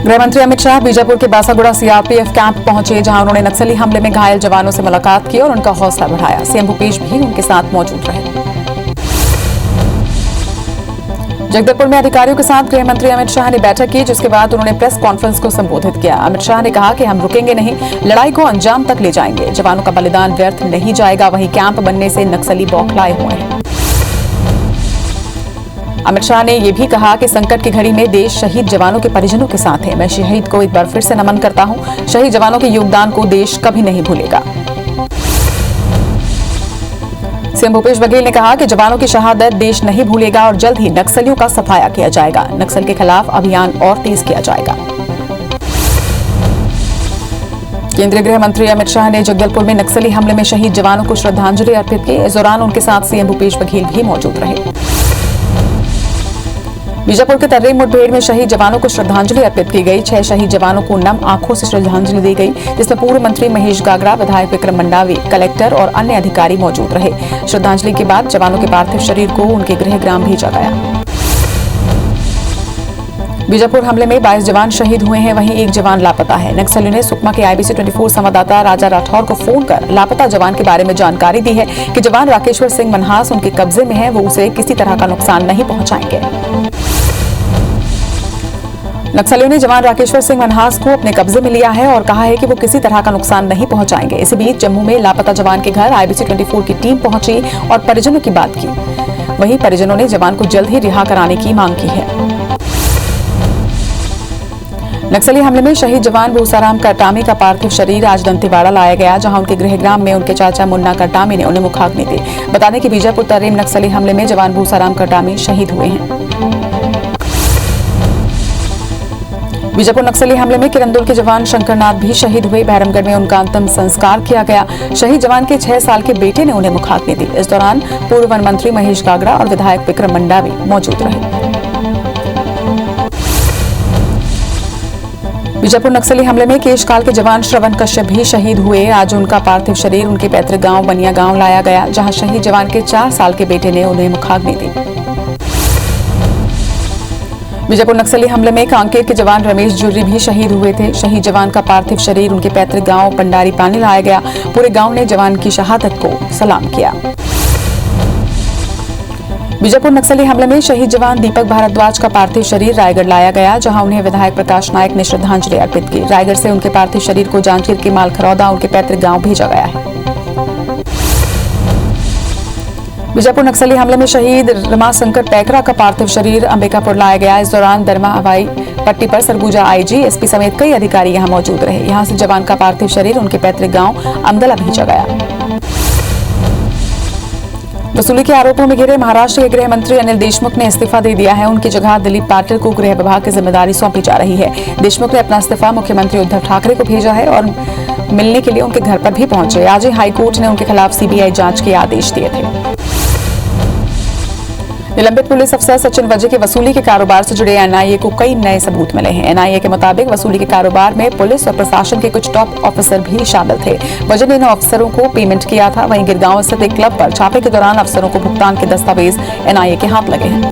गृह मंत्री अमित शाह बीजापुर के बासागुड़ा सीआरपीएफ कैंप पहुंचे, जहां उन्होंने नक्सली हमले में घायल जवानों से मुलाकात की और उनका हौसला बढ़ाया। सीएम भूपेश भी उनके साथ मौजूद रहे। जगदलपुर में अधिकारियों के साथ गृह मंत्री अमित शाह ने बैठक की, जिसके बाद उन्होंने प्रेस कॉन्फ्रेंस को संबोधित किया। अमित शाह ने कहा कि हम रुकेंगे नहीं, लड़ाई को अंजाम तक ले जाएंगे। जवानों का बलिदान व्यर्थ नहीं जाएगा। वहीं कैंप बनने से नक्सली बौखलाए हुए हैं। अमित शाह ने यह भी कहा कि संकट की घड़ी में देश शहीद जवानों के परिजनों के साथ है। मैं शहीद को एक बार फिर से नमन करता हूं। शहीद जवानों के योगदान को देश कभी नहीं भूलेगा। सीएम भूपेश बघेल ने कहा कि जवानों की शहादत देश नहीं भूलेगा और जल्द ही नक्सलियों का सफाया किया जाएगा। नक्सल के खिलाफ अभियान और तेज किया जाएगा। केंद्रीय गृह मंत्री अमित शाह ने जगदलपुर में नक्सली हमले में शहीद जवानों को श्रद्धांजलि अर्पित की। इस दौरान उनके साथ सीएम भूपेश बघेल भी मौजूद रहे। बीजापुर के तर्रेम मुठभेड़ में शहीद जवानों को श्रद्धांजलि अर्पित की गई। 6 शहीद जवानों को नम आंखों से श्रद्धांजलि दी गई, जिसमें पूर्व मंत्री महेश गागड़ा, विधायक विक्रम मंडावी, कलेक्टर और अन्य अधिकारी मौजूद रहे। श्रद्धांजलि के बाद जवानों के पार्थिव शरीर को उनके गृह ग्राम भेजा गया। बीजापुर हमले में 22 जवान शहीद हुए हैं, वहीं एक जवान लापता है। नक्सलियों ने सुकमा के IBC 24 संवाददाता राजा राठौर को फोन कर लापता जवान के बारे में जानकारी दी है कि जवान राकेश्वर सिंह मनहास उनके कब्जे में है, वो उसे किसी तरह का नुकसान नहीं पहुंचाएंगे। नक्सलियों ने जवान राकेश्वर सिंह मनहास को अपने कब्जे में लिया है और कहा है कि वो किसी तरह का नुकसान नहीं पहुंचाएंगे। इसी बीच जम्मू में लापता जवान के घर IBC 24 की टीम पहुंची और परिजनों की बात की। वहीं परिजनों ने जवान को जल्द ही रिहा कराने की मांग की है। नक्सली हमले में शहीद जवान भूसाराम करटामी का पार्थिव शरीर आज दंतेवाड़ा लाया गया, जहां उनके गृह ग्राम में उनके चाचा मुन्ना करटामी ने उन्हें मुखाग्नि दी। बता दें कि बीजापुर तर्रेम नक्सली हमले में जवान भूसाराम करटामी शहीद हुए हैं। बीजापुर नक्सली हमले में किरंदुल के जवान शंकरनाथ भी शहीद हुए। बहरमगढ़ में उनका अंतिम संस्कार किया गया। शहीद जवान के 6 साल के बेटे ने उन्हें मुखाग्नि दी। इस दौरान पूर्व वन मंत्री महेश गागड़ा और विधायक विक्रम मंडावी मौजूद रहे। बीजापुर नक्सली हमले में केशकाल के जवान श्रवण कश्यप भी शहीद हुए। आज उनका पार्थिव शरीर उनके पैतृक गांव बनिया गांव लाया गया, जहां शहीद जवान के 4 साल के बेटे ने उन्हें मुखाग्नि दी। बीजापुर नक्सली हमले में कांकेर के जवान रमेश जुर्री भी शहीद हुए थे। शहीद जवान का पार्थिव शरीर उनके पैतृक गांव पंडारी पानी लाया गया। पूरे गांव ने जवान की शहादत को सलाम किया। बीजापुर नक्सली हमले में शहीद जवान दीपक भारद्वाज का पार्थिव शरीर रायगढ़ लाया गया, जहां उन्हें विधायक प्रकाश नायक ने श्रद्धांजलि अर्पित की। रायगढ़ से उनके पार्थिव शरीर को जांजगीर के मालखरौदा उनके पैतृक गांव भेजा गया है। बीजापुर नक्सली हमले में शहीद रमाशंकर पैकरा का पार्थिव शरीर अंबिकापुर लाया गया। इस दौरान दरमा हवाई पट्टी पर सरगुजा IG, SP समेत कई अधिकारी यहां मौजूद रहे। यहां से जवान का पार्थिव शरीर उनके पैतृक गांव अमदला भेजा गया। वसूली के आरोपों में घिरे महाराष्ट्र के गृह मंत्री अनिल देशमुख ने इस्तीफा दे दिया है। उनकी जगह दिलीप पाटिल को गृह विभाग की जिम्मेदारी सौंपी जा रही है। देशमुख ने अपना इस्तीफा मुख्यमंत्री उद्धव ठाकरे को भेजा है और मिलने के लिए उनके घर पर भी पहुंचे। आज ही हाईकोर्ट ने उनके खिलाफ CBI जांच के आदेश दिए थे। निलंबित पुलिस अफसर सचिन वजे के वसूली के कारोबार से जुड़े NIA को कई नए सबूत मिले हैं। NIA के मुताबिक वसूली के कारोबार में पुलिस और प्रशासन के कुछ टॉप ऑफिसर भी शामिल थे। वजे ने इन अफसरों को पेमेंट किया था। वहीं गिरगांव स्थित एक क्लब पर छापे के दौरान अफसरों को भुगतान के दस्तावेज NIA के हाथ लगे हैं।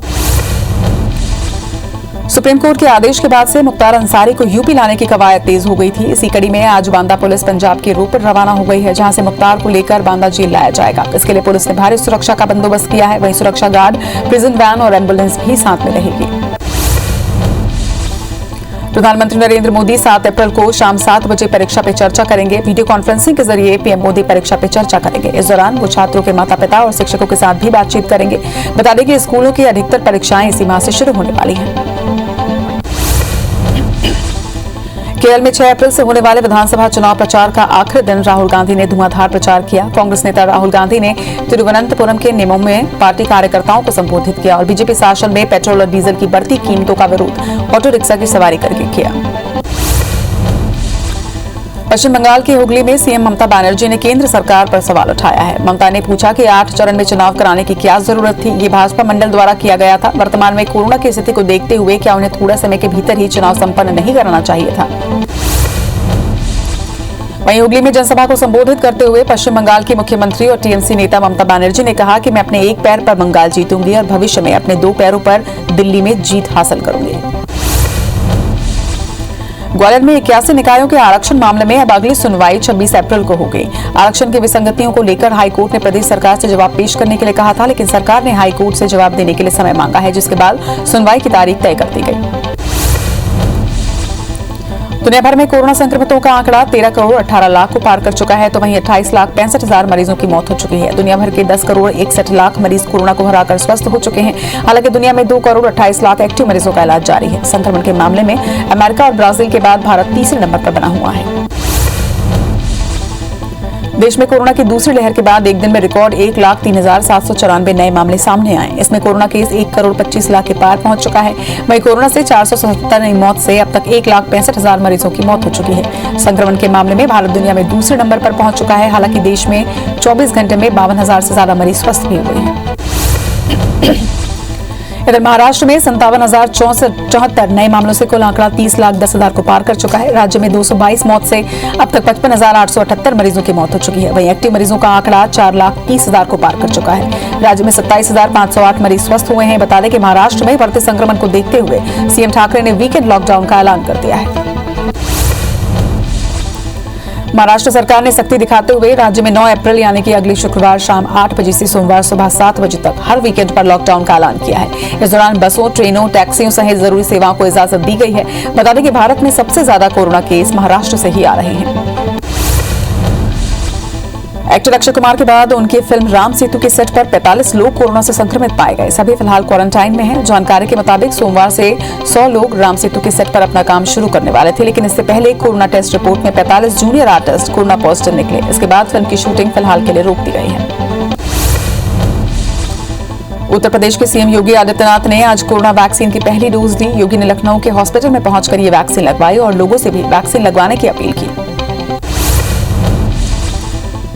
सुप्रीम कोर्ट के आदेश के बाद से मुख्तार अंसारी को यूपी लाने की कवायद तेज हो गई थी। इसी कड़ी में आज बांदा पुलिस पंजाब के रूट पर रवाना हो गई है, जहां से मुख्तार को लेकर बांदा जेल लाया जाएगा। इसके लिए पुलिस ने भारी सुरक्षा का बंदोबस्त किया है। वहीं सुरक्षा गार्ड, प्रिजन वैन और एम्बुलेंस भी साथ में रहेगी। प्रधानमंत्री नरेंद्र मोदी 7 अप्रैल को शाम 7 बजे परीक्षा पे चर्चा करेंगे। वीडियो कॉन्फ्रेंसिंग के जरिए PM मोदी परीक्षा पे चर्चा करेंगे। इस दौरान वो छात्रों के माता पिता और शिक्षकों के साथ भी बातचीत करेंगे। बता दें कि स्कूलों की अधिकतर परीक्षाएं इसी माह से शुरू होने वाली हैं। केरल में 6 अप्रैल से होने वाले विधानसभा चुनाव प्रचार का आखिरी दिन राहुल गांधी ने धुआंधार प्रचार किया। कांग्रेस नेता राहुल गांधी ने तिरुवनंतपुरम के निमम में पार्टी कार्यकर्ताओं को संबोधित किया और बीजेपी शासन में पेट्रोल और डीजल की बढ़ती कीमतों का विरोध ऑटो रिक्शा की सवारी करके किया। पश्चिम बंगाल के हुगली में सीएम ममता बनर्जी ने केंद्र सरकार पर सवाल उठाया है। ममता ने पूछा कि 8 चरण में चुनाव कराने की क्या जरूरत थी। ये भाजपा मंडल द्वारा किया गया था। वर्तमान में कोरोना की स्थिति को देखते हुए क्या उन्हें थोड़ा समय के भीतर ही चुनाव संपन्न नहीं करना चाहिए था। वहीं हुगली में जनसभा को संबोधित करते हुए पश्चिम बंगाल की मुख्यमंत्री और TMC नेता ममता बनर्जी ने कहा कि मैं अपने एक पैर पर बंगाल जीतूंगी और भविष्य में अपने 2 पैरों पर दिल्ली में जीत हासिल करूंगी। ग्वालियर में 81 निकायों के आरक्षण मामले में अब अगली सुनवाई 26 अप्रैल को होगी। आरक्षण की विसंगतियों को लेकर हाईकोर्ट ने प्रदेश सरकार से जवाब पेश करने के लिए कहा था, लेकिन सरकार ने हाईकोर्ट से जवाब देने के लिए समय मांगा है, जिसके बाद सुनवाई की तारीख तय कर दी गई। दुनिया भर में कोरोना संक्रमितों का आंकड़ा 13 करोड़ 18 लाख को पार कर चुका है, तो वहीं 28 लाख 65 हजार मरीजों की मौत हो चुकी है। दुनिया भर के 10 करोड़ 61 लाख मरीज कोरोना को हराकर स्वस्थ हो चुके हैं। हालांकि दुनिया में 2 करोड़ 28 लाख एक्टिव मरीजों का इलाज जारी है। संक्रमण के मामले में अमेरिका और ब्राजील के बाद भारत तीसरे नंबर पर बना हुआ है। देश में कोरोना की दूसरी लहर के बाद एक दिन में रिकॉर्ड 1,03,794 नए मामले सामने आए। इसमें कोरोना केस 1 करोड़ 25 लाख के पार पहुंच चुका है। वहीं कोरोना से 477 नई मौत से अब तक 1,65,000 मरीजों की मौत हो चुकी है। संक्रमण के मामले में भारत दुनिया में दूसरे नंबर पर पहुंच चुका है। हालांकि देश में 24 घंटे में 52,000 से ज्यादा मरीज स्वस्थ भी हुए हैं। इधर महाराष्ट्र में 57,074 नए मामलों से कुल आंकड़ा 30,10,000 को पार कर चुका है। राज्य में 222 मौत से अब तक 55,878 मरीजों की मौत हो चुकी है। वहीं एक्टिव मरीजों का आंकड़ा 4,30,000 को पार कर चुका है। राज्य में 27,508 मरीज स्वस्थ हुए हैं। बता दें कि महाराष्ट्र में बढ़ते संक्रमण को देखते हुए सीएम ठाकरे ने वीकेंड लॉकडाउन का ऐलान कर दिया है। महाराष्ट्र सरकार ने सख्ती दिखाते हुए राज्य में 9 अप्रैल यानी कि अगले शुक्रवार शाम 8 बजे से सोमवार सुबह 7 बजे तक हर वीकेंड पर लॉकडाउन का ऐलान किया है। इस दौरान बसों, ट्रेनों, टैक्सियों सहित जरूरी सेवाओं को इजाजत दी गई है। बता दें कि भारत में सबसे ज्यादा कोरोना केस महाराष्ट्र से ही आ रहे हैं। एक्टर अक्षय कुमार के बाद उनकी फिल्म राम सेतु के सेट पर 45 लोग कोरोना से संक्रमित पाए गए। सभी फिलहाल क्वारंटाइन में हैं। जानकारी के मुताबिक सोमवार से 100 लोग राम सेतु के सेट पर अपना काम शुरू करने वाले थे, लेकिन इससे पहले कोरोना टेस्ट रिपोर्ट में 45 जूनियर आर्टिस्ट कोरोना पॉजिटिव निकले। इसके बाद फिल्म की शूटिंग फिलहाल के लिए रोक दी गई है। उत्तर प्रदेश के सीएम योगी आदित्यनाथ ने आज कोरोना वैक्सीन की पहली डोज दी। योगी ने लखनऊ के हॉस्पिटल में पहुंचकर ये वैक्सीन लगवाई और लोगों से भी वैक्सीन लगवाने की अपील की।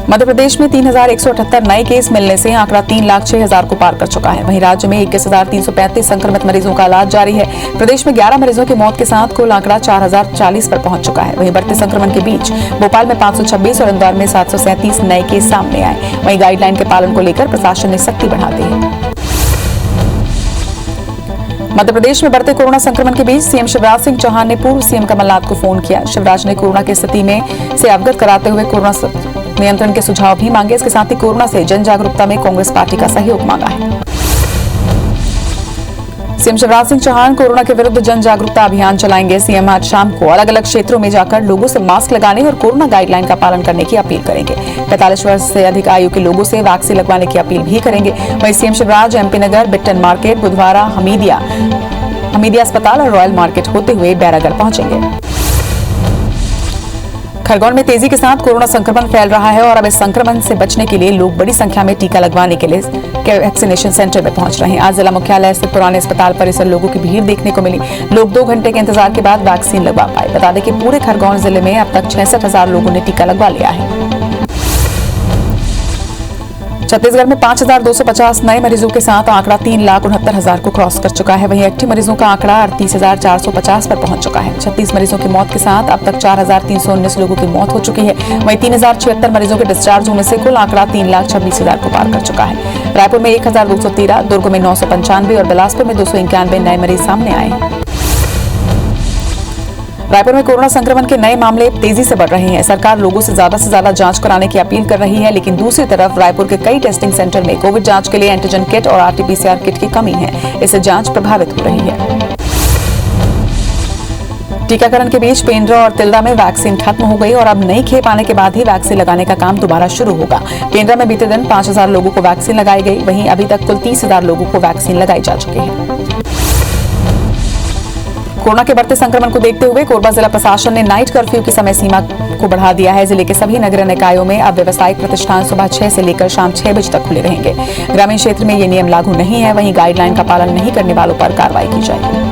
मध्य प्रदेश में 3,178 नए केस मिलने से आंकड़ा 3,06,000 को पार कर चुका है। वहीं राज्य में 21,335 संक्रमित मरीजों का इलाज जारी है। प्रदेश में 11 मरीजों की मौत के साथ कुल आंकड़ा 4,040 पर पहुंच चुका है। वहीं बढ़ते संक्रमण के बीच भोपाल में 526 और इंदौर में 737 नए केस सामने आए। वहीं गाइडलाइन के पालन को लेकर प्रशासन ने सख्ती बढ़ा दी है। मध्य प्रदेश में बढ़ते कोरोना संक्रमण के बीच सीएम शिवराज सिंह चौहान ने पूर्व सीएम कमलनाथ को फोन किया। शिवराज ने कोरोना की स्थिति में से अवगत कराते हुए कोरोना नियंत्रण के सुझाव भी मांगे। इसके साथ ही कोरोना से जन जागरूकता में कांग्रेस पार्टी का सहयोग मांगा है। सीएम शिवराज सिंह चौहान कोरोना के विरुद्ध जन जागरूकता अभियान चलाएंगे। सीएम आज शाम को अलग अलग क्षेत्रों में जाकर लोगों से मास्क लगाने और कोरोना गाइडलाइन का पालन करने की अपील करेंगे। 45 वर्ष से अधिक आयु के लोगों से वैक्सीन लगवाने की अपील भी करेंगे। वहीं सीएम शिवराज एमपी नगर, बिट्टन मार्केट, बुधवारा, हमीदिया अस्पताल और रॉयल मार्केट होते हुए बैरागढ़ पहुंचेंगे। खरगोन में तेजी के साथ कोरोना संक्रमण फैल रहा है और अब इस संक्रमण से बचने के लिए लोग बड़ी संख्या में टीका लगवाने के लिए वैक्सीनेशन सेंटर में पहुंच रहे हैं। आज जिला मुख्यालय स्थित पुराने अस्पताल परिसर लोगों की भीड़ देखने को मिली। लोग 2 घंटे के इंतजार के बाद वैक्सीन लगवा पाए। बता दें कि पूरे खरगोन जिले में अब तक 66,000 लोगों ने टीका लगवा लिया है। छत्तीसगढ़ में 5,250 नए मरीजों के साथ आंकड़ा 3,69,000 को क्रॉस कर चुका है। वहीं एक्टिव मरीजों का आंकड़ा 38,450 पर पहुंच चुका है। 36 मरीजों की मौत के साथ अब तक 4,319 लोगों की मौत हो चुकी है। वहीं 3,076 मरीजों के डिस्चार्ज होने से कुल आंकड़ा 3,26,000 को पार कर चुका है। रायपुर में 1,213, दुर्ग में 995 और बिलासपुर में 291 नए मरीज सामने आए हैं। रायपुर में कोरोना संक्रमण के नए मामले तेजी से बढ़ रहे हैं। सरकार लोगों से ज्यादा जांच कराने की अपील कर रही है, लेकिन दूसरी तरफ रायपुर के कई टेस्टिंग सेंटर में कोविड जांच के लिए एंटीजन किट और आरटीपीसीआर किट की कमी है। इससे जांच प्रभावित हो रही है। टीकाकरण के बीच पेंड्रा और तिल्दा में वैक्सीन खत्म हो गई और अब नई खेप आने के बाद ही वैक्सीन लगाने का काम दोबारा शुरू होगा। पेंड्रा में बीते दिन 5,000 लोगों को वैक्सीन लगाई गई। वहीं अभी तक कुल 30,000 लोगों को वैक्सीन लगाई जा चुकी है। कोरोना के बढ़ते संक्रमण को देखते हुए कोरबा जिला प्रशासन ने नाइट कर्फ्यू की समय सीमा को बढ़ा दिया है। जिले के सभी नगर निकायों में अब व्यावसायिक प्रतिष्ठान सुबह 6 से लेकर शाम 6 बजे तक खुले रहेंगे। ग्रामीण क्षेत्र में ये नियम लागू नहीं है। वहीं गाइडलाइन का पालन नहीं करने वालों पर कार्रवाई की जाएगी।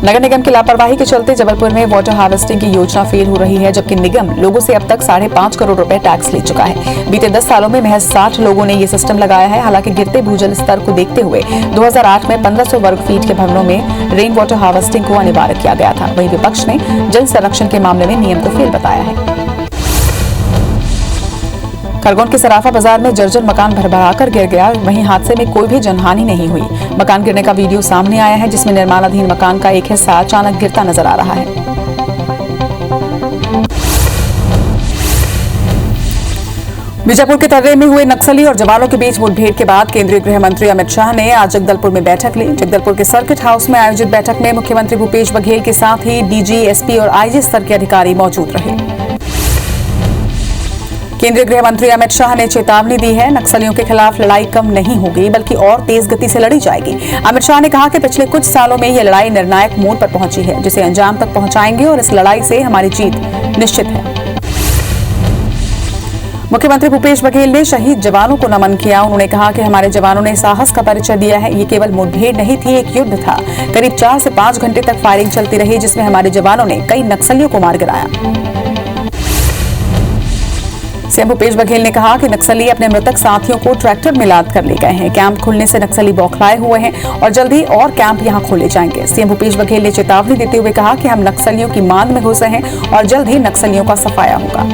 नगर निगम की लापरवाही के चलते जबलपुर में वाटर हार्वेस्टिंग की योजना फेल हो रही है, जबकि निगम लोगों से अब तक 5.5 करोड़ रुपए टैक्स ले चुका है। बीते 10 सालों में महज 60 लोगों ने ये सिस्टम लगाया है। हालांकि गिरते भूजल स्तर को देखते हुए 2008 में 1500 वर्ग फीट के भवनों में रेन वाटर हार्वेस्टिंग को अनिवार्य किया गया था। वहीं विपक्ष ने जल संरक्षण के मामले में नियम को फेल बताया है। खरगोन के सराफा बाजार में जर्जर मकान भरभराकर गिर गया। वहीं हादसे में कोई भी जनहानि नहीं हुई। मकान गिरने का वीडियो सामने आया है, जिसमें निर्माणाधीन मकान का एक हिस्सा अचानक गिरता नजर आ रहा है। बीजापुर के तर्रे में हुए नक्सली और जवानों के बीच मुठभेड़ के बाद केंद्रीय गृह मंत्री अमित शाह ने आज जगदलपुर में बैठक ली। जगदलपुर के सर्किट हाउस में आयोजित बैठक में मुख्यमंत्री भूपेश बघेल के साथ ही डीजी, एसपी और आईजी स्तर के अधिकारी मौजूद रहे। केंद्रीय गृह मंत्री अमित शाह ने चेतावनी दी है, नक्सलियों के खिलाफ लड़ाई कम नहीं होगी बल्कि और तेज गति से लड़ी जाएगी। अमित शाह ने कहा कि पिछले कुछ सालों में यह लड़ाई निर्णायक मोड़ पर पहुंची है, जिसे अंजाम तक पहुंचाएंगे और इस लड़ाई से हमारी जीत निश्चित है। मुख्यमंत्री भूपेश बघेल ने शहीद जवानों को नमन किया। उन्होंने कहा कि हमारे जवानों ने साहस का परिचय दिया है। ये केवल मुठभेड़ नहीं थी, एक युद्ध था। करीब 4 से 5 घंटे तक फायरिंग चलती रही, जिसमें हमारे जवानों ने कई नक्सलियों को मार गिराया। सीएम भूपेश बघेल ने कहा कि नक्सली अपने मृतक साथियों को ट्रैक्टर में लाद कर ले गए हैं। कैंप खुलने से नक्सली बौखलाए हुए हैं और जल्द ही और कैंप यहां खोले जाएंगे। सीएम भूपेश बघेल ने चेतावनी देते हुए कहा कि हम नक्सलियों की मांग में घुसे हैं और जल्द ही नक्सलियों का सफाया होगा।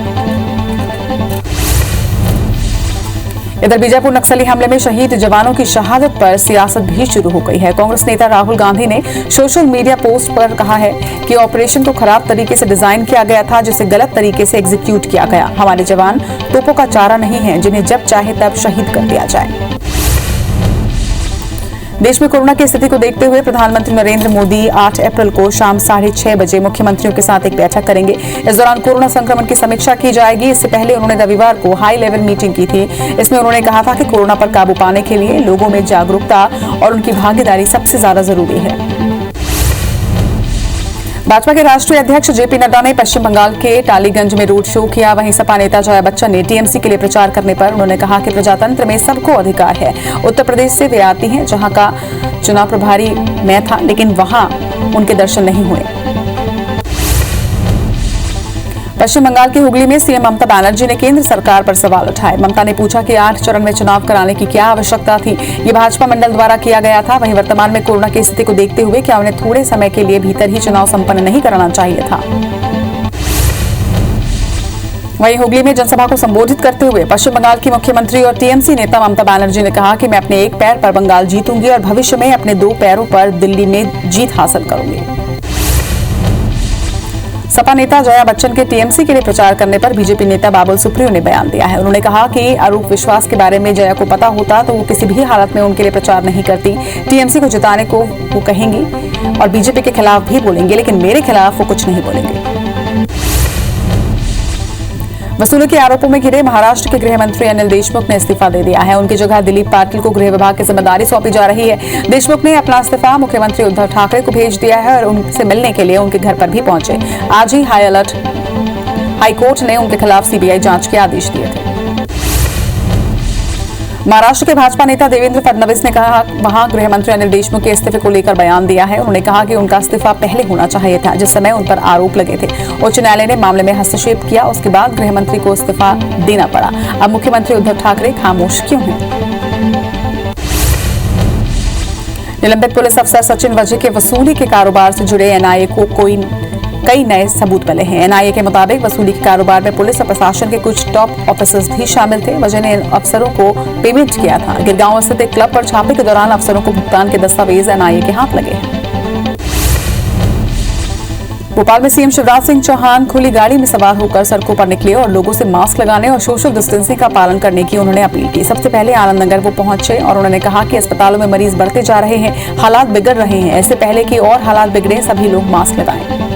इधर बीजापुर नक्सली हमले में शहीद जवानों की शहादत पर सियासत भी शुरू हो गई है। कांग्रेस नेता राहुल गांधी ने सोशल मीडिया पोस्ट पर कहा है कि ऑपरेशन को खराब तरीके से डिजाइन किया गया था, जिसे गलत तरीके से एग्जीक्यूट किया गया। हमारे जवान तोपों का चारा नहीं है, जिन्हें जब चाहे तब शहीद कर दिया जाए। देश में कोरोना की स्थिति को देखते हुए प्रधानमंत्री नरेंद्र मोदी 8 अप्रैल को शाम 6:30 बजे मुख्यमंत्रियों के साथ एक बैठक करेंगे। इस दौरान कोरोना संक्रमण की समीक्षा की जाएगी। इससे पहले उन्होंने रविवार को हाई लेवल मीटिंग की थी। इसमें उन्होंने कहा था कि कोरोना पर काबू पाने के लिए लोगों में जागरूकता और उनकी भागीदारी सबसे ज्यादा जरूरी है। भाजपा के राष्ट्रीय अध्यक्ष जेपी नड्डा ने पश्चिम बंगाल के टालीगंज में रोड शो किया। वहीं सपा नेता जया बच्चन ने टीएमसी के लिए प्रचार करने पर उन्होंने कहा कि प्रजातंत्र में सबको अधिकार है। उत्तर प्रदेश से वे आती हैं, जहां का चुनाव प्रभारी मैं था, लेकिन वहां उनके दर्शन नहीं हुए। पश्चिम बंगाल के हुगली में सीएम ममता बनर्जी ने केंद्र सरकार पर सवाल उठाए। ममता ने पूछा कि 8 चरण में चुनाव कराने की क्या आवश्यकता थी। ये भाजपा मंडल द्वारा किया गया था। वहीं वर्तमान में कोरोना की स्थिति को देखते हुए क्या उन्हें थोड़े समय के लिए भीतर ही चुनाव संपन्न नहीं कराना चाहिए था। वहीं हुगली में जनसभा को संबोधित करते हुए पश्चिम बंगाल की मुख्यमंत्री और टीएमसी नेता ममता बनर्जी ने कहा कि मैं अपने एक पैर पर बंगाल जीतूंगी और भविष्य में अपने 2 पैरों पर दिल्ली में जीत हासिल करूंगी। सपा नेता जया बच्चन के टीएमसी के लिए प्रचार करने पर बीजेपी नेता बाबुल सुप्रियो ने बयान दिया है। उन्होंने कहा कि आरोप विश्वास के बारे में जया को पता होता तो वो किसी भी हालत में उनके लिए प्रचार नहीं करती। टीएमसी को जिताने को वो कहेंगी और बीजेपी के खिलाफ भी बोलेंगे, लेकिन मेरे खिलाफ वो कुछ नहीं बोलेंगे। वसूली के आरोपों में घिरे महाराष्ट्र के गृह मंत्री अनिल देशमुख ने इस्तीफा दे दिया है। उनकी जगह दिलीप पाटिल को गृह विभाग की जिम्मेदारी सौंपी जा रही है। देशमुख ने अपना इस्तीफा मुख्यमंत्री उद्धव ठाकरे को भेज दिया है और उनसे मिलने के लिए उनके घर पर भी पहुंचे। आज ही हाईकोर्ट ने उनके खिलाफ सीबीआई जांच के आदेश दिए थे। महाराष्ट्र के भाजपा नेता देवेंद्र फडणवीस ने कहा वहां गृह मंत्री अनिल देशमुख के इस्तीफे को लेकर बयान दिया है। उन्होंने कहा कि उनका इस्तीफा पहले होना चाहिए था, जिस समय उन पर आरोप लगे थे। उच्च न्यायालय ने मामले में हस्तक्षेप किया, उसके बाद गृह मंत्री को इस्तीफा देना पड़ा। अब मुख्यमंत्री उद्धव ठाकरे खामोश क्यों हैं? निलंबित पुलिस अफसर सचिन वजे के वसूली के कारोबार से जुड़े एनआईए को कई नए सबूत मिले हैं। एनआईए के मुताबिक वसूली के कारोबार में पुलिस और प्रशासन के कुछ टॉप ऑफिसर्स भी शामिल थे। वजह ने अफसरों को पेमेंट किया था। गिरगांव स्थित एक क्लब पर छापे के दौरान अफसरों को भुगतान के दस्तावेज एनआईए के हाथ लगे हैं। भोपाल में सीएम शिवराज सिंह चौहान खुली गाड़ी में सवार होकर सड़कों पर निकले और लोगों से मास्क लगाने और सोशल डिस्टेंसिंग का पालन करने की उन्होंने अपील की। सबसे पहले आनंद नगर वो पहुंचे और उन्होंने कहा कि अस्पतालों में मरीज बढ़ते जा रहे हैं, हालात बिगड़ रहे हैं। ऐसे पहले कि और हालात बिगड़े, सभी लोग मास्क लगाएं।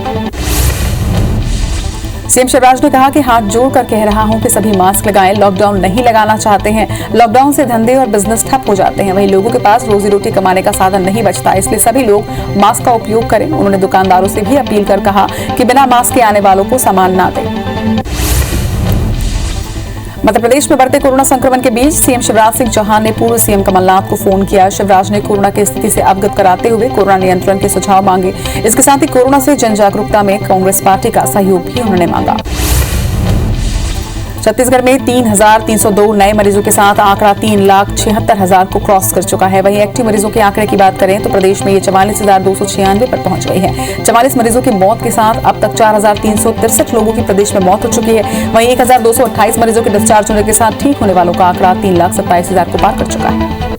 सीएम शिवराज ने कहा कि हाथ जोड़कर कह रहा हूं कि सभी मास्क लगाएं। लॉकडाउन नहीं लगाना चाहते हैं। लॉकडाउन से धंधे और बिजनेस ठप हो जाते हैं। वहीं लोगों के पास रोजी रोटी कमाने का साधन नहीं बचता, इसलिए सभी लोग मास्क का उपयोग करें। उन्होंने दुकानदारों से भी अपील कर कहा कि बिना मास्क के आने वालों को सामान ना दें। मध्य प्रदेश में बढ़ते कोरोना संक्रमण के बीच सीएम शिवराज सिंह चौहान ने पूर्व सीएम कमलनाथ को फोन किया। शिवराज ने कोरोना की स्थिति से अवगत कराते हुए कोरोना नियंत्रण के सुझाव मांगे। इसके साथ ही कोरोना से जन जागरूकता में कांग्रेस पार्टी का सहयोग भी उन्होंने मांगा। छत्तीसगढ़ में 3,302 नए मरीजों के साथ आंकड़ा 3,76,000 को क्रॉस कर चुका है। वहीं एक्टिव मरीजों के आंकड़े की बात करें तो प्रदेश में ये 44,296 पर पहुंच गई है। 44 मरीजों की मौत के साथ अब तक 4,363 लोगों की प्रदेश में मौत हो चुकी है। वहीं 1,228 मरीजों के डिस्चार्ज होने के साथ ठीक होने वालों का आंकड़ा 3,27,000 को पार कर चुका है।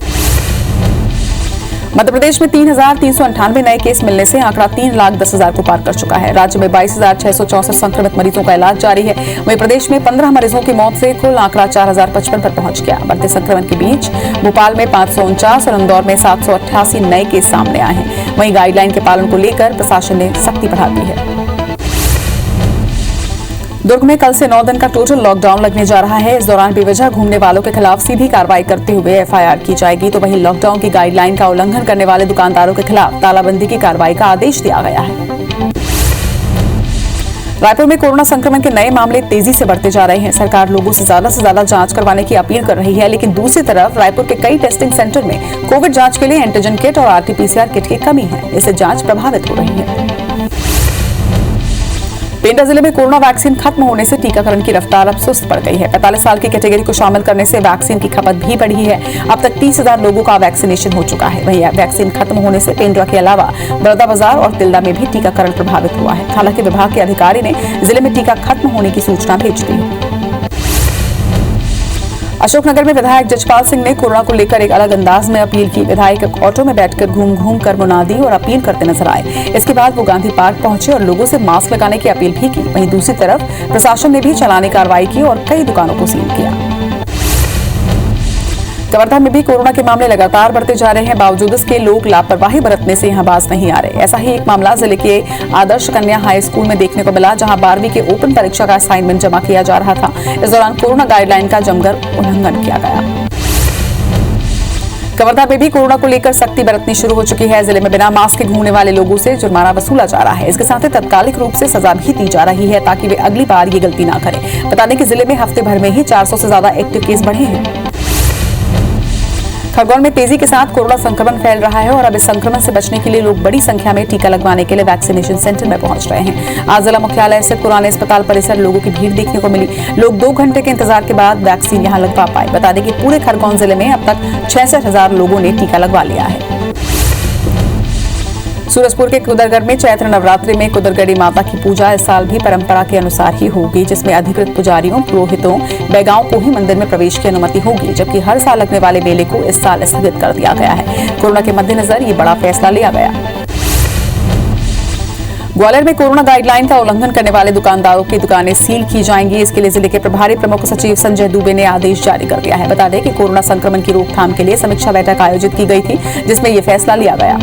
मध्य प्रदेश में 3,398 नए केस मिलने से आंकड़ा 3,10,000 को पार कर चुका है। राज्य में 22,664 संक्रमित मरीजों का इलाज जारी है। वहीं प्रदेश में 15 मरीजों की मौत से कुल आंकड़ा 4,055 पर पहुंच गया। बढ़ते संक्रमण के बीच भोपाल में 549 और इंदौर में 788 नए केस सामने आए हैं। वहीं गाइडलाइन के पालन को लेकर प्रशासन ने सख्ती बढ़ा दी है। दुर्ग में कल से 9 दिन का टोटल लॉकडाउन लगने जा रहा है। इस दौरान बेवजह घूमने वालों के खिलाफ सीधी कार्रवाई करते हुए एफआईआर की जाएगी। तो वहीं लॉकडाउन की गाइडलाइन का उल्लंघन करने वाले दुकानदारों के खिलाफ तालाबंदी की कार्रवाई का आदेश दिया गया है। रायपुर में कोरोना संक्रमण के नए मामले तेजी से बढ़ते जा रहे हैं। सरकार लोगों से ज्यादा जांच करवाने की अपील कर रही है, लेकिन दूसरी तरफ रायपुर के कई टेस्टिंग सेंटर में कोविड जांच के लिए एंटीजन किट और आरटीपीसीआर किट की कमी है। इससे जांच प्रभावित हो रही है। पेंड्रा जिले में कोरोना वैक्सीन खत्म होने से टीकाकरण की रफ्तार अब सुस्त पड़ गई है। 45 साल की कैटेगरी को शामिल करने से वैक्सीन की खपत भी बढ़ी है। अब तक 30,000 लोगों का वैक्सीनेशन हो चुका है। वहीं वैक्सीन खत्म होने से पेंड्रा के अलावा बलौदाबाजार और तिल्दा में भी टीकाकरण प्रभावित हुआ है। हालांकि विभाग के अधिकारी ने जिले में टीका खत्म होने की सूचना भेज दी है। अशोकनगर में विधायक जजपाल सिंह ने कोरोना को लेकर एक अलग अंदाज में अपील की। विधायक एक ऑटो में बैठकर घूम कर मुनादी और अपील करते नजर आए। इसके बाद वो गांधी पार्क पहुंचे और लोगों से मास्क लगाने की अपील भी की। वहीं दूसरी तरफ प्रशासन ने भी चालानी कार्रवाई की और कई दुकानों को सील किया। कवर्धा में भी कोरोना के मामले लगातार बढ़ते जा रहे हैं। बावजूद इसके लोग लापरवाही बरतने से यहां बाज नहीं आ रहे। ऐसा ही एक मामला जिले के आदर्श कन्या हाई स्कूल में देखने को मिला, जहां 12वीं के ओपन परीक्षा का असाइनमेंट जमा किया जा रहा था। इस दौरान कोरोना गाइडलाइन का जमकर उल्लंघन किया गया। कवर्धा में भी कोरोना को लेकर सख्ती बरतनी शुरू हो चुकी है। जिले में बिना मास्क के घूमने वाले लोगों से जुर्माना वसूला जा रहा है। इसके साथ ही तात्कालिक रूप से सजा भी दी जा रही है, ताकि वे अगली बार ये गलती ना करें। बता दें कि जिले में हफ्ते भर में ही 400 से ज्यादा एक्टिव केस बढ़े हैं। खरगोन में तेजी के साथ कोरोना संक्रमण फैल रहा है और अब इस संक्रमण से बचने के लिए लोग बड़ी संख्या में टीका लगवाने के लिए वैक्सीनेशन सेंटर में पहुंच रहे हैं। आज जिला मुख्यालय स्थित पुराने अस्पताल परिसर लोगों की भीड़ देखने को मिली। लोग 2 घंटे के इंतजार के बाद वैक्सीन यहां लगवा पाए। बता दें कि पूरे खरगोन जिले में अब तक 66,000 लोगों ने टीका लगवा लिया है। सूरजपुर के कुदरगढ़ में चैत्र नवरात्रि में कुदरगढ़ी माता की पूजा इस साल भी परंपरा के अनुसार ही होगी, जिसमें अधिकृत पुजारियों, पुरोहितों, बैगाओं को ही मंदिर में प्रवेश की अनुमति होगी। जबकि हर साल लगने वाले मेले को इस साल स्थगित कर दिया गया है। कोरोना के मद्देनजर ये बड़ा फैसला लिया गया। ग्वालियर में कोरोना गाइडलाइन का उल्लंघन करने वाले दुकानदारों की दुकानें सील की जाएंगी। इसके लिए जिले के प्रभारी प्रमुख सचिव संजय दुबे ने आदेश जारी कर दिया है। बता दें कि कोरोना संक्रमण की रोकथाम के लिए समीक्षा बैठक आयोजित की गई थी, जिसमें यह फैसला लिया गया।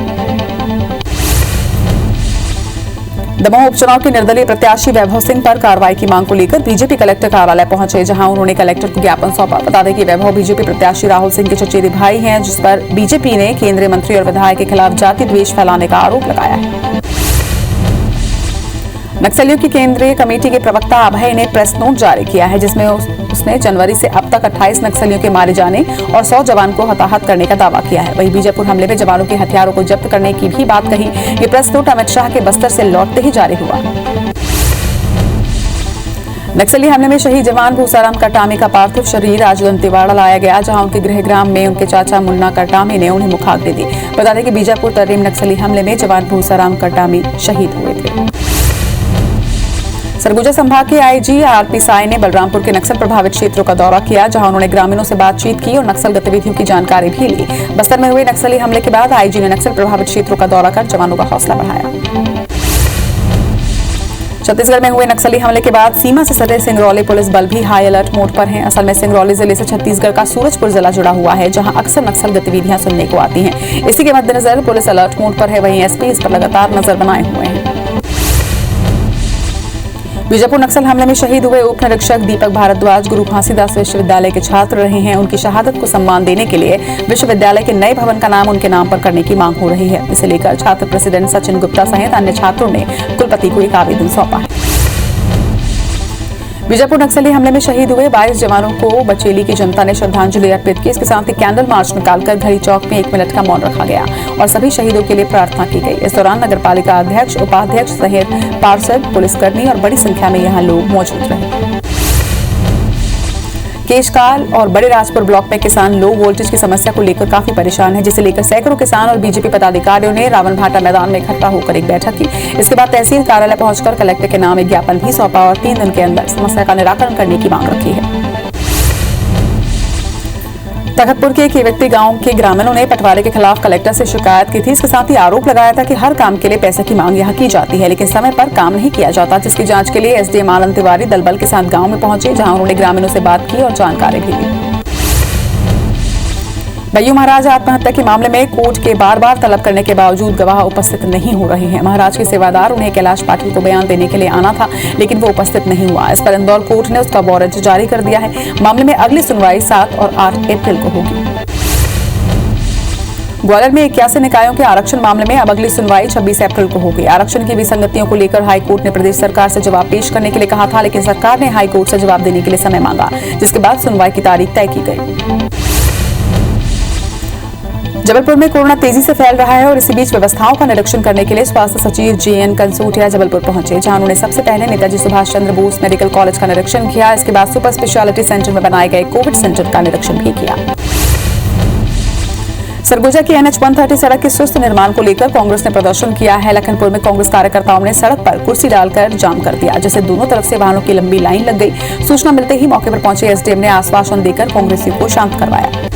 दमोह उपचुनाव के निर्दलीय प्रत्याशी वैभव सिंह पर कार्रवाई की मांग को लेकर बीजेपी कलेक्टर कार्यालय पहुंचे, जहां उन्होंने कलेक्टर को ज्ञापन सौंपा। बता दें कि वैभव बीजेपी प्रत्याशी राहुल सिंह के चचेरे भाई हैं, जिस पर बीजेपी ने केंद्रीय मंत्री और विधायक के खिलाफ जाति द्वेष फैलाने का आरोप लगाया है। नक्सलियों की केंद्रीय कमेटी के प्रवक्ता अभय ने प्रेस नोट जारी किया है, जिसमें उसने जनवरी से अब तक 28 नक्सलियों के मारे जाने और 100 जवान को हताहत करने का दावा किया है। वहीं बीजापुर हमले में जवानों के हथियारों को जब्त करने की भी बात कही। ये प्रेस नोट अमित शाह के बस्तर से लौटते ही जारी हुआ। नक्सली हमले में शहीद जवान भूसाराम करटामी का पार्थिव शरीर आज दंतेवाड़ा लाया गया, जहां उनके गृहग्राम में उनके चाचा मुन्ना करटामी ने उन्हें मुखाग्नि दी। बता दें कि बीजापुर तर्रेम नक्सली हमले में जवान भूसाराम करटामी शहीद हुए थे। सरगुजा संभाग के आईजी आरपी साय ने बलरामपुर के नक्सल प्रभावित क्षेत्रों का दौरा किया, जहां उन्होंने ग्रामीणों से बातचीत की और नक्सल गतिविधियों की जानकारी भी ली। बस्तर में हुए नक्सली हमले के बाद आईजी ने नक्सल प्रभावित क्षेत्रों का दौरा कर जवानों का हौसला बढ़ाया। छत्तीसगढ़ में हुए नक्सली हमले के बाद सीमा से सटे सिंगरौली पुलिस बल भी हाई अलर्ट मोड पर है। असल में सिंगरौली जिले से छत्तीसगढ़ का सूरजपुर जिला जुड़ा हुआ है, जहां अक्सर नक्सल गतिविधियां सुनने को आती हैं। इसी के मद्देनजर पुलिस अलर्ट मोड पर है। वहीं एसपी इस पर लगातार नजर बनाए हुए हैं। बीजापुर नक्सल हमले में शहीद हुए उप निरीक्षक दीपक भारद्वाज गुरु घासीदास विश्वविद्यालय के छात्र रहे हैं। उनकी शहादत को सम्मान देने के लिए विश्वविद्यालय के नए भवन का नाम उनके नाम पर करने की मांग हो रही है। इसे लेकर छात्र प्रेसिडेंट सचिन गुप्ता सहित अन्य छात्रों ने कुलपति को एक आवेदन सौंपा है। बीजापुर नक्सली हमले में शहीद हुए 22 जवानों को बचेली की जनता ने श्रद्धांजलि अर्पित की। इसके साथ ही कैंडल मार्च निकालकर घड़ी चौक में 1 मिनट का मौन रखा गया और सभी शहीदों के लिए प्रार्थना की गई। इस दौरान नगरपालिका अध्यक्ष, उपाध्यक्ष सहित पार्षद, पुलिसकर्मी और बड़ी संख्या में यहां लोग मौजूद रहे। केशकाल और बड़े राजपुर ब्लॉक में किसान लो वोल्टेज की समस्या को लेकर काफी परेशान है, जिसे लेकर सैकड़ों किसान और बीजेपी पदाधिकारियों ने रावणभाटा मैदान में इकट्ठा होकर एक बैठक की। इसके बाद तहसील कार्यालय पहुंचकर कलेक्टर के नाम एक ज्ञापन भी सौंपा और 3 दिन के अंदर समस्या का निराकरण करने की मांग रखी है। तखतपुर के केवक्ती गांव के ग्रामीणों ने पटवारी के खिलाफ कलेक्टर से शिकायत की थी। इसके साथ ही आरोप लगाया था कि हर काम के लिए पैसे की मांग यहां की जाती है, लेकिन समय पर काम नहीं किया जाता, जिसकी जांच के लिए एसडीएम आनंद तिवारी दलबल के साथ गांव में पहुंचे, जहां उन्होंने ग्रामीणों से बात की और जानकारी भी ली। भय्यू महाराज आत्महत्या के मामले में कोर्ट के बार-बार तलब करने के बावजूद गवाह उपस्थित नहीं हो रहे हैं। महाराज के सेवादार उन्हें कैलाश पाटिल को बयान देने के लिए आना था, लेकिन वो उपस्थित नहीं हुआ। इस पर इंदौर कोर्ट ने उसका वारंट जारी कर दिया है। मामले में अगली सुनवाई 7 और 8 अप्रैल को होगी। ग्वालियर में 81 निकायों के आरक्षण मामले में अब अगली सुनवाई 26 अप्रैल को होगी। आरक्षण की विसंगतियों को लेकर हाईकोर्ट ने प्रदेश सरकार से जवाब पेश करने के लिए कहा था, लेकिन सरकार ने हाईकोर्ट से जवाब देने के लिए समय मांगा, जिसके बाद सुनवाई की तारीख तय की गई। जबलपुर में कोरोना तेजी से फैल रहा है और इसी बीच व्यवस्थाओं का निरीक्षण करने के लिए स्वास्थ्य सचिव जेएन कंसोटिया जबलपुर पहुंचे, जहां उन्होंने सबसे पहले नेताजी सुभाष चंद्र बोस मेडिकल कॉलेज का निरीक्षण किया। इसके बाद सुपर स्पेशलिटी सेंटर में बनाए गए कोविड सेंटर का निरीक्षण भी किया। सरगुजा की NH 130 सड़क के सुस्त निर्माण को लेकर कांग्रेस ने प्रदर्शन किया है। लखनपुर में कांग्रेस कार्यकर्ताओं ने सड़क पर कुर्सी डालकर जाम कर दिया, जिससे दोनों तरफ से वाहनों की लंबी लाइन लग गई। सूचना मिलते ही मौके पर पहुंचे एसडीएम ने आश्वासन देकर कांग्रेसियों को शांत करवाया।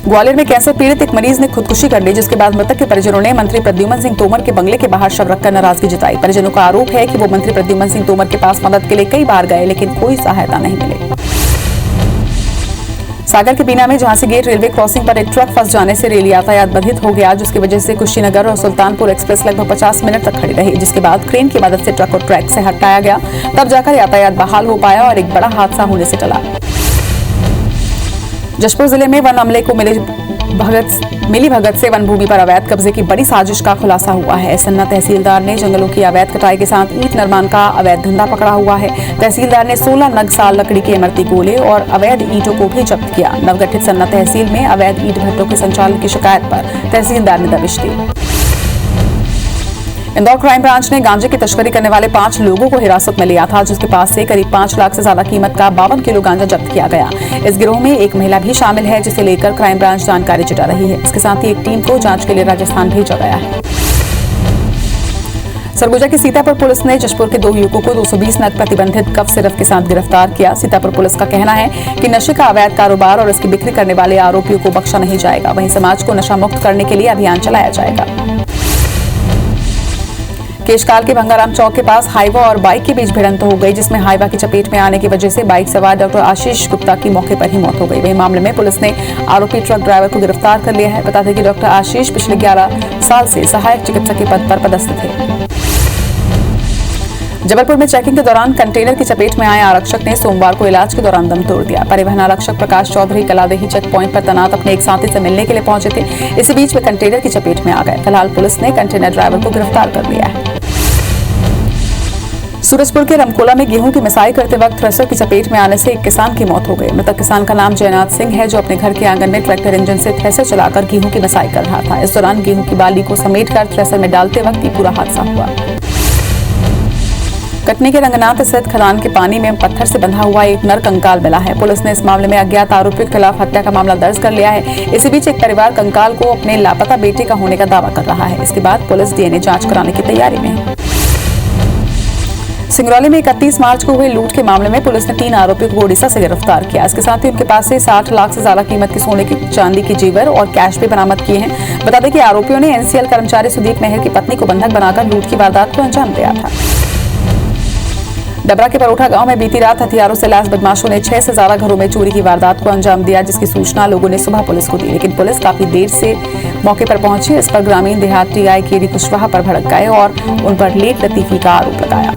ग्वालियर में कैंसर पीड़ित एक मरीज ने खुदकुशी कर ली, जिसके बाद मृतक के परिजनों ने मंत्री प्रद्युमन सिंह तोमर के बंगले के बाहर शव रखकर नाराजगी जताई। परिजनों का आरोप है कि वो मंत्री प्रद्युमन सिंह तोमर के पास मदद के लिए कई बार गए, लेकिन कोई सहायता नहीं मिली। सागर के बीना में झांसी गेट रेलवे क्रॉसिंग पर एक ट्रक फंस जाने से रेल यातायात बाधित हो गया, जिसकी वजह से कुशीनगर और सुल्तानपुर एक्सप्रेस लगभग 50 मिनट तक खड़ी रही, जिसके बाद क्रेन की मदद से ट्रक को ट्रैक से हटाया गया। तब जाकर यातायात बहाल हो पाया और एक बड़ा हादसा होने से टला। जशपुर जिले में वन अमले को मिली भगत से वन भूमि पर अवैध कब्जे की बड़ी साजिश का खुलासा हुआ है। सन्ना तहसीलदार ने जंगलों की अवैध कटाई के साथ ईंट निर्माण का अवैध धंधा पकड़ा हुआ है। तहसीलदार ने 16 नग साल लकड़ी के इमरती गोले और अवैध ईंटों को भी जब्त किया। नवगठित सन्ना तहसील में अवैध ईंट भट्टों के संचालन की शिकायत पर तहसीलदार ने दबिश दी। इंदौर क्राइम ब्रांच ने गांजे की तस्करी करने वाले 5 लोगों को हिरासत में लिया था, जिसके पास से करीब 5 लाख से ज्यादा कीमत का 52 किलो गांजा जब्त किया गया। इस गिरोह में एक महिला भी शामिल है, जिसे लेकर क्राइम ब्रांच जानकारी जुटा रही है। इसके साथ ही एक टीम को जांच के लिए राजस्थान भेजा गया है। सरगुजा की सीतापुर पुलिस ने जशपुर के 2 युवकों को 220 नग प्रतिबंधित कफ सिरप के साथ गिरफ्तार किया। सीतापुर पुलिस का कहना है कि नशे का अवैध कारोबार और इसकी बिक्री करने वाले आरोपियों को बख्शा नहीं जाएगा। वहीं समाज को नशा मुक्त करने के लिए अभियान चलाया जाएगा। केशकाल के भंगाराम चौक के पास हाईवा और बाइक के बीच भिड़ंत हो गई, जिसमें हाईवा की चपेट में आने की वजह से बाइक सवार डॉक्टर आशीष गुप्ता की मौके पर ही मौत हो गई। वहीं मामले में पुलिस ने आरोपी ट्रक ड्राइवर को गिरफ्तार कर लिया है। बता दें कि डॉक्टर आशीष पिछले 11 साल से सहायक चिकित्सक के पद पर पदस्थ थे। जबलपुर में चेकिंग के दौरान कंटेनर की चपेट में आए आरक्षक ने सोमवार को इलाज के दौरान दम तोड़ दिया। परिवहन आरक्षक प्रकाश चौधरी कलादेही चेक पॉइंट पर तैनात अपने एक साथी से मिलने के लिए पहुंचे थे। इसी बीच वे कंटेनर की चपेट में आ गए। फिलहाल पुलिस ने कंटेनर ड्राइवर को गिरफ्तार कर लिया है। सूरजपुर के रमकोला में गेहूं की मिसाई करते वक्त थ्रेसर की चपेट में आने से एक किसान की मौत हो गई। मृतक किसान का नाम जयनाथ सिंह है, जो अपने घर के आंगन में ट्रैक्टर इंजन से थ्रेसर चलाकर गेहूं की मिसाई कर रहा था। इस दौरान गेहूं की बाली को समेटकर थ्रेसर में डालते वक्त ये पूरा हादसा हुआ। कटनी के रंगनाथ स्थित खदान के पानी में पत्थर से बंधा हुआ एक नर कंकाल मिला है। पुलिस ने इस मामले में अज्ञात आरोपियों के खिलाफ हत्या का मामला दर्ज कर लिया है। इसी बीच एक परिवार कंकाल को अपने लापता बेटे का होने का दावा कर रहा है। इसके बाद पुलिस डीएनए जांच कराने की तैयारी में है। सिंगरौली में 31 मार्च को हुए लूट के मामले में पुलिस ने 3 आरोपियों को ओडिशा से गिरफ्तार किया। इसके साथ ही उनके पास से 60 लाख से ज्यादा कीमत के सोने की चांदी की जेवर और कैश भी बरामद किए हैं। बता दें कि आरोपियों ने एनसीएल कर्मचारी सुदीप मेहर की पत्नी को बंधक बनाकर लूट की वारदात को अंजाम दिया था। डबरा के परोठा गांव में बीती रात हथियारों से लैस बदमाशों ने 6 से ज्यादा घरों में चोरी की वारदात को अंजाम दिया, जिसकी सूचना लोगों ने सुबह पुलिस को दी, लेकिन पुलिस काफी देर से मौके पर पहुंची। इस पर ग्रामीण देहात टीआई केडी कुशवाहा पर भड़क गए और उन पर लेट लतीफी का आरोप लगाया।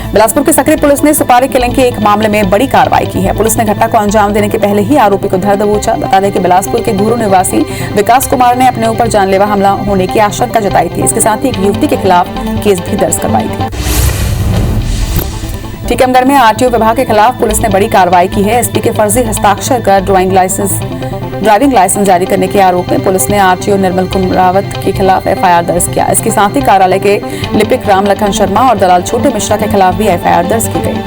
बिलासपुर के सकरी पुलिस ने सुपारी किलिंग के एक मामले में बड़ी कार्रवाई की है। पुलिस ने घटना को अंजाम देने के पहले ही आरोपी को धर दबोचा। बता दें कि बिलासपुर के गुरु निवासी विकास कुमार ने अपने ऊपर जानलेवा हमला होने की आशंका जताई थी। इसके साथ ही एक युवती के खिलाफ केस भी दर्ज करवाई थी। टीकमगढ़ में आरटीओ विभाग के खिलाफ पुलिस ने बड़ी कार्रवाई की है। एसपी के फर्जी हस्ताक्षर कर ड्राइविंग लाइसेंस जारी करने के आरोप में पुलिस ने आरटीओ निर्मल कुमरावत के खिलाफ एफआईआर दर्ज किया। इसके साथ ही कार्यालय के लिपिक राम लखन शर्मा और दलाल छोटे मिश्रा के खिलाफ भी एफआईआर दर्ज की गई।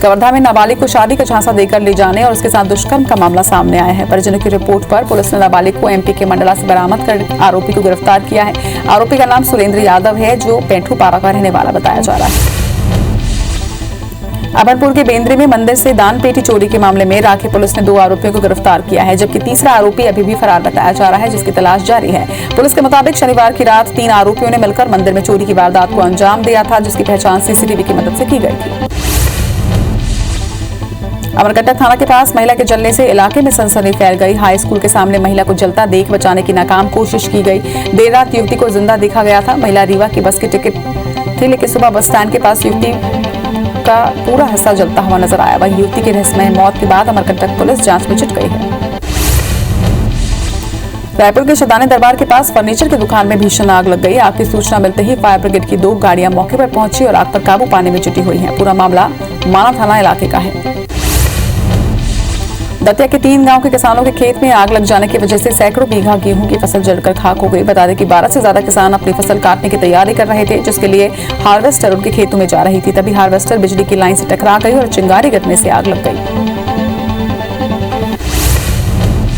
कवर्धा में नाबालिग को शादी का झांसा देकर ले जाने और उसके साथ दुष्कर्म का मामला सामने आया है। परिजनों की रिपोर्ट पर पुलिस ने नाबालिग को एमपी के मंडला से बरामद कर आरोपी को गिरफ्तार किया है। आरोपी का नाम सुरेंद्र यादव है, जो पेंठू पारा का रहने वाला बताया जा रहा है। अभनपुर के बेंद्रे में मंदिर से दान पेटी चोरी के मामले में राखी पुलिस ने 2 आरोपियों को गिरफ्तार किया है, जबकि तीसरा आरोपी अभी भी फरार बताया जा रहा है, जिसकी तलाश जारी है। पुलिस के मुताबिक शनिवार की रात 3 आरोपियों ने मिलकर मंदिर में चोरी की वारदात को अंजाम दिया था, जिसकी पहचान सीसीटीवी की मदद से की गई थी। अमरकंटक थाना के पास महिला के जलने से इलाके में सनसनी फैल गई। हाई स्कूल के सामने महिला को जलता देख बचाने की नाकाम कोशिश की गई। देर रात युवती को जिंदा देखा गया था। महिला रीवा की बस की टिकट थी, लेकिन सुबह बस स्टैंड के पास युवती का पूरा हिस्सा जलता हुआ नजर आया। वहीं युवती की रहस्यमय मौत के बाद अमरकंटक पुलिस जांच में जुट गई है। रायपुर के शदानी दरबार के पास फर्नीचर की दुकान में भीषण आग लग गई। आग की सूचना मिलते ही फायर ब्रिगेड की 2 गाड़ियां मौके पर पहुंची और आग पर काबू पाने में जुटी हुई हैं। पूरा मामला माना थाना इलाके का है। दतिया के 3 गांव के किसानों के खेत में आग लग जाने की वजह से सैकड़ों बीघा गेहूं की फसल जलकर खाक हो गई। बता दें कि 12 से ज्यादा किसान अपनी फसल काटने की तैयारी कर रहे थे, जिसके लिए हार्वेस्टर उनके खेतों में जा रही थी। तभी हार्वेस्टर बिजली की लाइन से टकरा गई और चिंगारी गिरने से आग लग गई।